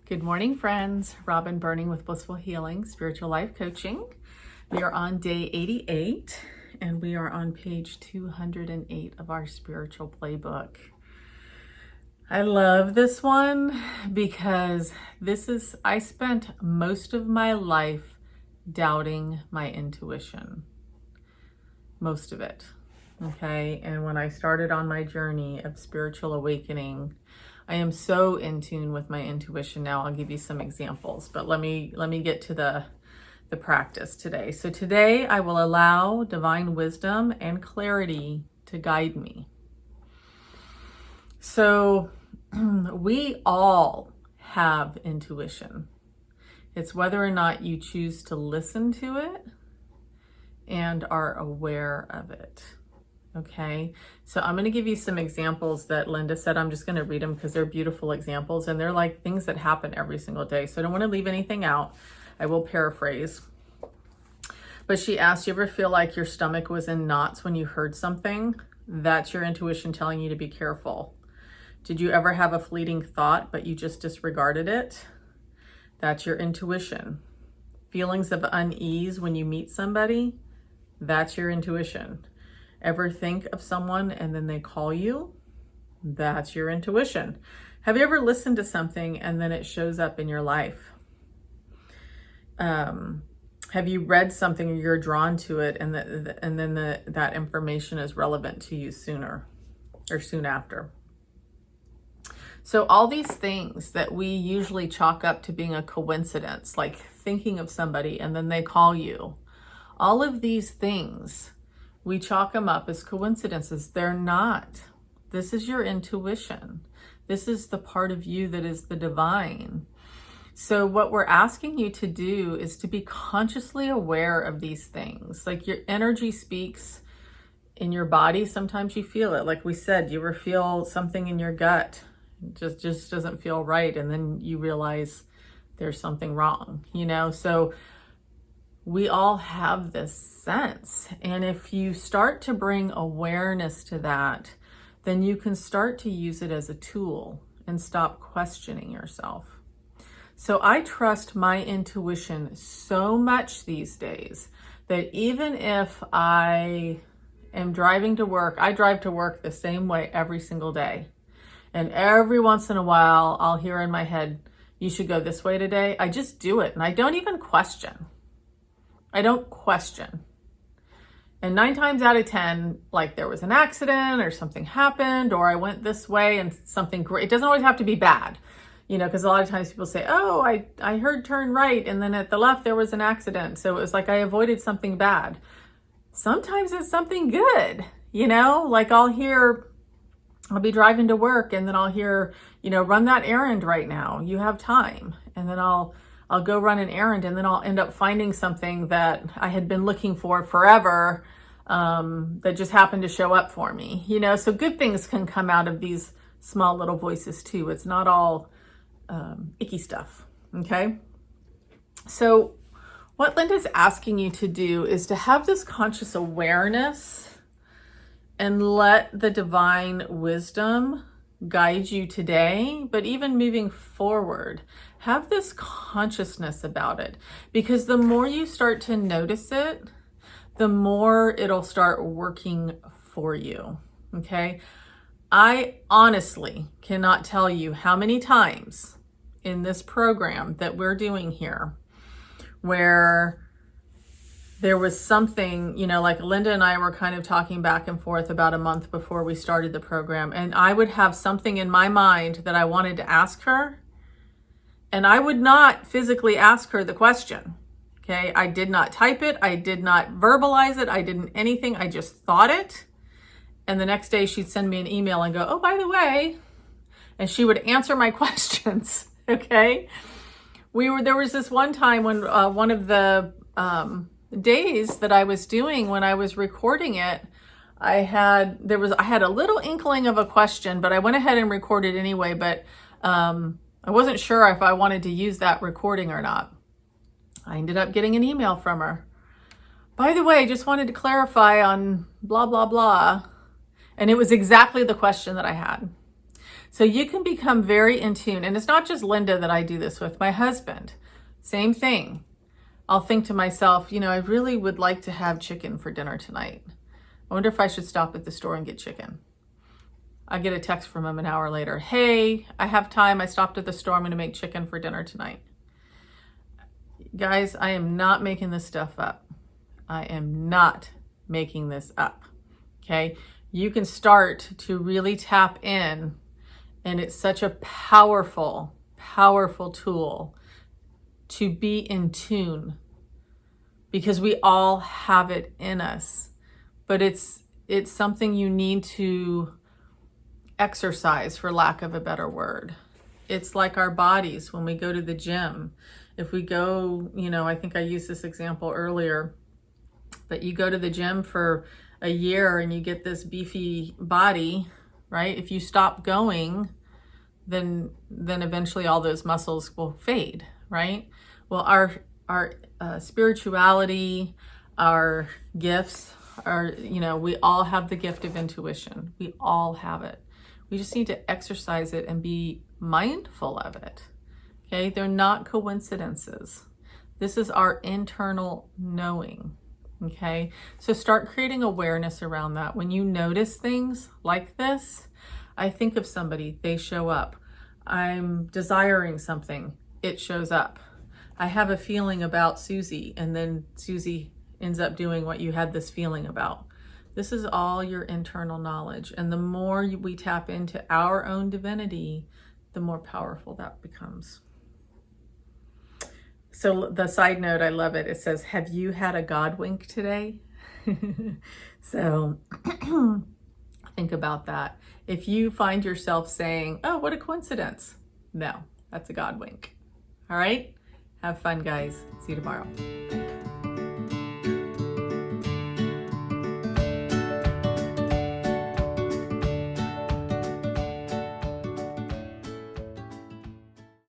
Good morning, friends. Robin Burning with Blissful Healing, Spiritual Life Coaching. We are on day 88, and we are on page 208 of our spiritual playbook. I love this one because I spent most of my life doubting my intuition. Most of it. Okay. And when I started on my journey of spiritual awakening, I am so in tune with my intuition now. I'll give you some examples, but let me get to the practice today. So today I will allow divine wisdom and clarity to guide me. So we all have intuition. It's whether or not you choose to listen to it and are aware of it. Okay, so I'm going to give you some examples that Linda said. I'm just going to read them because they're beautiful examples and they're like things that happen every single day. So I don't want to leave anything out. I will paraphrase. But she asked, you ever feel like your stomach was in knots when you heard something? That's your intuition telling you to be careful. Did you ever have a fleeting thought, but you just disregarded it? That's your intuition. Feelings of unease when you meet somebody? That's your intuition. Ever think of someone and then they call you? That's your intuition. Have you ever listened to something and then it shows up in your life? Have you read something and you're drawn to it and then that information is relevant to you sooner or soon after? So all these things that we usually chalk up to being a coincidence, like thinking of somebody and then they call you, all of these things, we chalk them up as coincidences. They're not. This is your intuition. This is the part of you that is the divine. So what we're asking you to do is to be consciously aware of these things. Like your energy speaks in your body. Sometimes you feel it. Like we said, you ever feel something in your gut? It just doesn't feel right. And then you realize there's something wrong, So we all have this sense. And if you start to bring awareness to that, then you can start to use it as a tool and stop questioning yourself. So I trust my intuition so much these days that even if I am driving to work, I drive to work the same way every single day. And every once in a while, I'll hear in my head, you should go this way today. I just do it. And I don't even question. I don't question. And 9 times out of 10, like there was an accident or something happened, or I went this way and something great. It doesn't always have to be bad, because a lot of times people say, oh, I heard turn right. And then at the left, there was an accident. So it was like I avoided something bad. Sometimes it's something good, like I'll be driving to work and then I'll hear, run that errand right now. You have time. And then I'll go run an errand and then I'll end up finding something that I had been looking for forever that just happened to show up for me, So good things can come out of these small little voices too. It's not all icky stuff, okay? So what Linda's asking you to do is to have this conscious awareness and let the divine wisdom guide you today, but even moving forward, have this consciousness about it, because the more you start to notice it, the more it'll start working for you. Okay. I honestly cannot tell you how many times in this program that we're doing here where there was something, like Linda and I were kind of talking back and forth about a month before we started the program. And I would have something in my mind that I wanted to ask her. And I would not physically ask her the question. Okay. I did not type it. I did not verbalize it. I didn't anything. I just thought it. And the next day she'd send me an email and go, oh, by the way, and she would answer my questions. Okay. There was this one time when one of the, days that I was doing when I was recording it, I had a little inkling of a question, but I went ahead and recorded anyway, but I wasn't sure if I wanted to use that recording or not. I ended up getting an email from her. By the way, just wanted to clarify on blah, blah, blah. And it was exactly the question that I had. So you can become very in tune. And it's not just Linda that I do this with, my husband, same thing. I'll think to myself, you know, I really would like to have chicken for dinner tonight. I wonder if I should stop at the store and get chicken. I get a text from him an hour later. Hey, I have time. I stopped at the store. I'm going to make chicken for dinner tonight. Guys, I am not making this stuff up. I am not making this up. Okay. You can start to really tap in, and it's such a powerful, powerful tool to be in tune, because we all have it in us, but it's something you need to exercise, for lack of a better word. It's like our bodies when we go to the gym. If we go, you know, I think I used this example earlier, but you go to the gym for a year and you get this beefy body, right? If you stop going, then eventually all those muscles will fade, right? Well, our spirituality, our gifts are, you know, we all have the gift of intuition. We all have it. We just need to exercise it and be mindful of it. Okay, they're not coincidences. This is our internal knowing. Okay, so start creating awareness around that. When you notice things like this, I think of somebody, they show up. I'm desiring something, it shows up. I have a feeling about Susie, and then Susie ends up doing what you had this feeling about. This is all your internal knowledge. And the more we tap into our own divinity, the more powerful that becomes. So the side note, I love it. It says, have you had a God wink today? So think about that. If you find yourself saying, oh, what a coincidence. No, that's a God wink. All right. Have fun, guys. See you tomorrow.